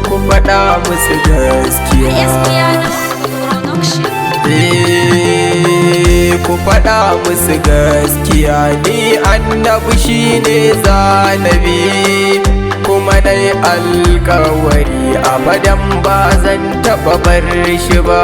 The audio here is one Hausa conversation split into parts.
Ku faɗa musu gaskiya. Ku faɗa musu gaskiya, ni annabi shine zanabi, kuma dai alkawari abadan ba zan taɓa bar shi ba.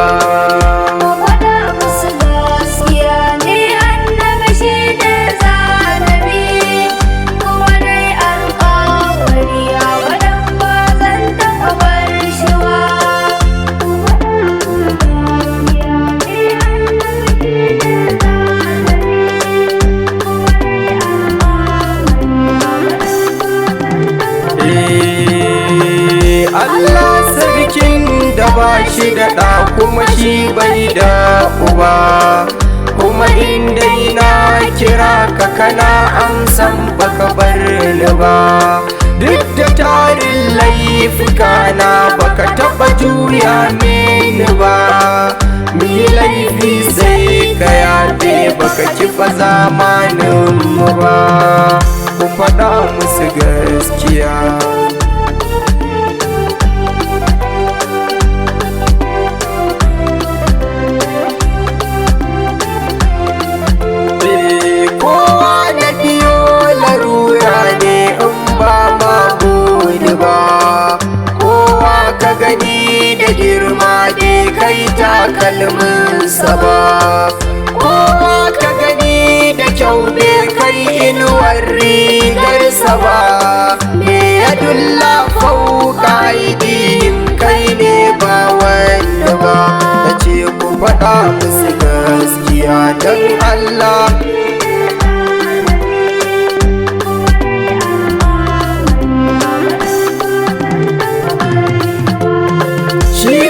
Allah sarkin da ba shi da ɗa kuma shi bai da uba, kuma inda na kira ka kana amsan baka bar ni ba. Duk da tarin laifuka na baka taɓa juya mini ba, mi laifi sai ka yafe baka kifa zamanin mu ba. Ku faɗa musu gaskiya. Girma dai kai takalminsa ba, kowa ka gani da kyau ne kai inuwar rigarsa ba. Me ya dulla fauka aidihim kai ne ba wanda ba. Na ce ku faɗa musu gaskiya don Allah.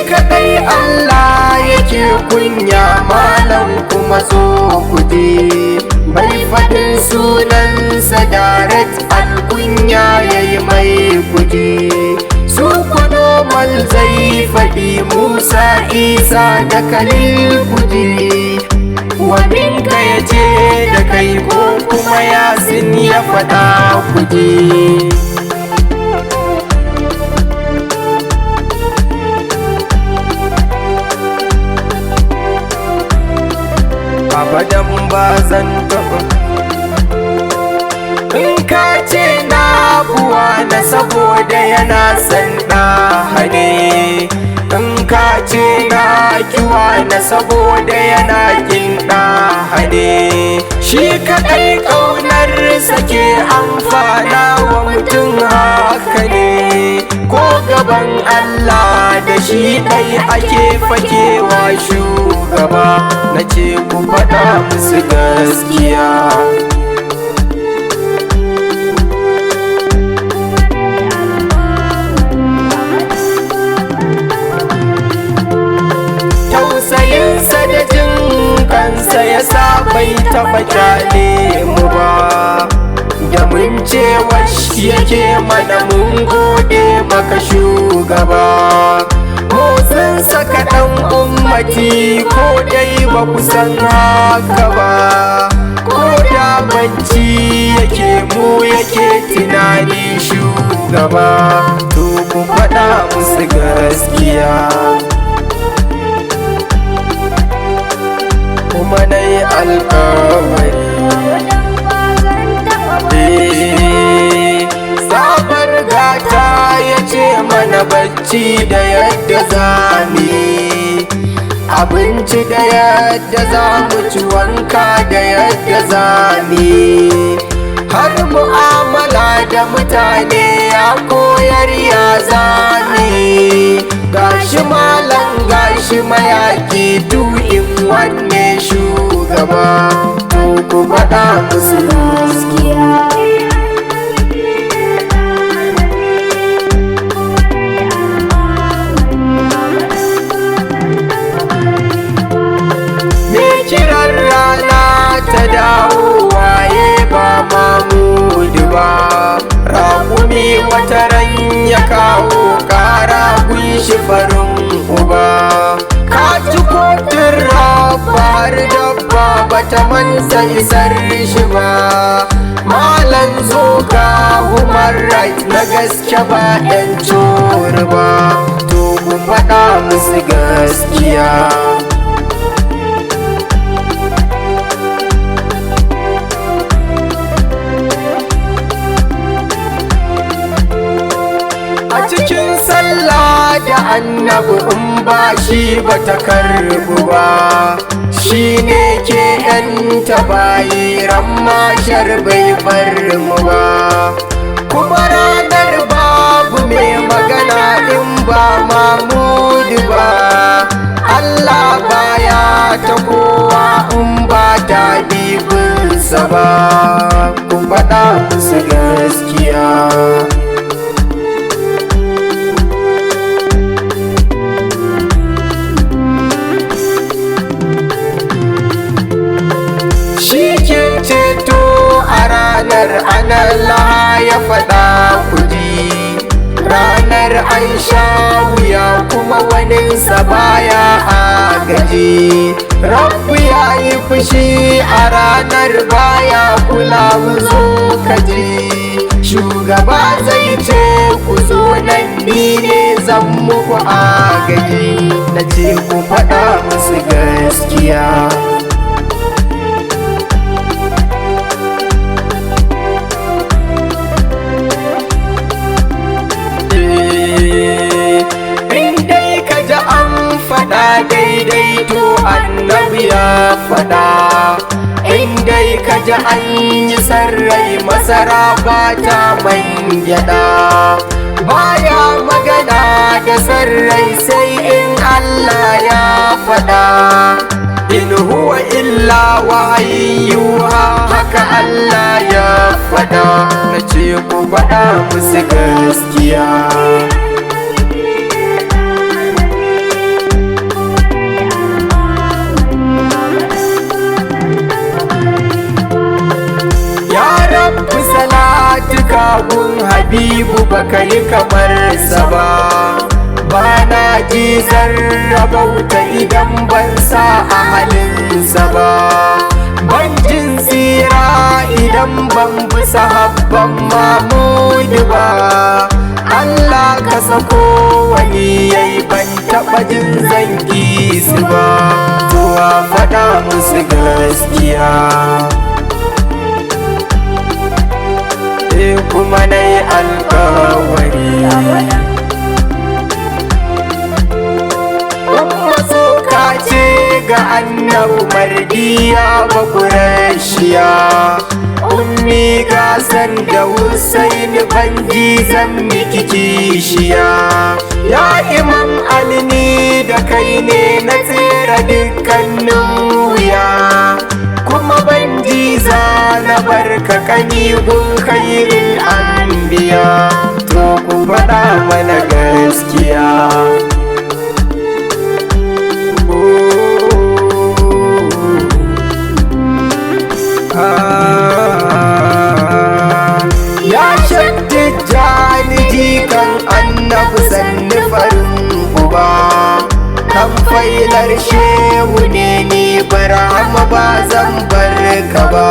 Kadai Allah yake kunya, malam kuma so kuje bai faɗin sunansa direct, alkunya yayi mai kuje. Su kudomal zai faɗi Musa Isa da Khalil kuje, waninka ya ce da kai ko kuma Yasin ya faɗa kuje. Abadan ba zan taɓa. In ka ce na buwa na saboda yana san hane, in ka ce na kiwa na saboda yana kin hane. Shi kaɗai ƙaunarsa ke amfana wa mutum haka ne, ko gaban Allah da shi ɗai ake fakewa shugaba. Na ce ku faɗa musu gaskiya. Tausayinsa da jin kansa ya sa bai taɓa kyale mu ba, da mun ce washi yake mana mun gode maka shugaba. Motsinsa kaɗan ummati ko dai ba ku san haka ba, ko da bacci yake mu yake tunani shugaba. To ku faɗa musu gaskiya. Kuma na yi alkawari sabar gata ya ce mana bacci da yadda zami, abinci da yadda za mu ci, wanka da yadda zami, har mu'amala da mutane ya koyar ya zami. Gashi malam gashi mayaki du'in wanne shugaba. To ku faɗa musu gaskiya. Me kiran rana ta dawo waye ba Mamudu ba, raƙumi wataran ya kawo ƙara gunshi farin uba. Ka ci kotun rabba har dabba bata mansa isar shi ba. Malan zo ga human right na gaske ba yan cori ba, to ku faɗa musu gaskiya. A cikin sallah da annabi in ba shi bata karbu ba, shi ne ke yanta bayi ran mashar bai bar mu ba. Kuma ranar babu mai magana in ba Mamudu ba, Allah baya ta kowa in ba ta bibinsa ba, ku faɗa musu gaskiya. Shi ke ceto a ranar Allah ya faɗa kuji, ranar an sha wuya kuma waninsa baya agaji. Rabbu ya yi fushi a ranar baya kula mu zo kaji, shugaba zai ce ku zo nan ni ne zan muku agaji, na ce ku faɗa musu gaskiya. Daidai to annabi ya faɗa, in dai ka ji an yi sarrai masara ba ta man gyaɗa. Baya magana da sarrai sai in Allah ya faɗa, in huwa illa wahayin yuha, haka Allah ya faɗa, na ce ku faɗa musu gaskiya. Gun Habibu baka yi kamar sa ba, ba na ji zarrabauta idan ban sa a halinsa ba. Ban jin tsira idan ban bi sahabban Mamudu ba. Allah ka sako wani yayi ban taɓa jin zangi su ba, to a faɗa musu gaskiya. Kuma na yi alkawari maso kace ga annabu mardiya bakurashiya, ummi gasan da Hussein banji zan miki kishiya. Ya Imam Ali ni da kai ne na tsira dukkanin wuya, kuma banji za na barka kani gun khairul anbiya, to ku faɗa mana gaskiya. Ya shaddi jani jikan annabi sanni farin uba, kan failar shehu ne ni barama ba zan bar ka ba.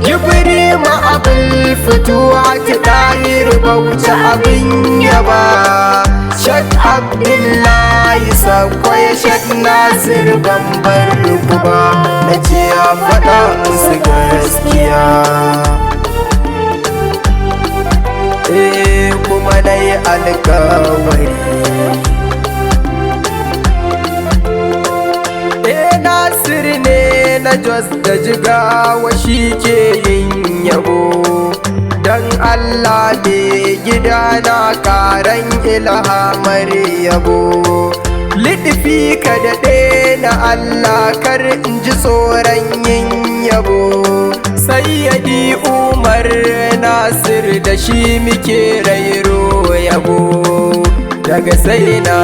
Jibrima abul fituwa ta tahir bauta abin yaba, Shak Abdullahi sakwai Shak Nasir ban bar ku ba, na ce a faɗa musu gaskiya. Kuma na yi alkawari Nasir ne na Jos da Jigawa shi ke yin yabo, don Allah ne gida na karan ilhamar yabo. Liɗifi ka daɗe na Allah kar in ji tsoron yin yabo, Sayyadi Umar Nasir da shi muke rairo yabo, daga sai na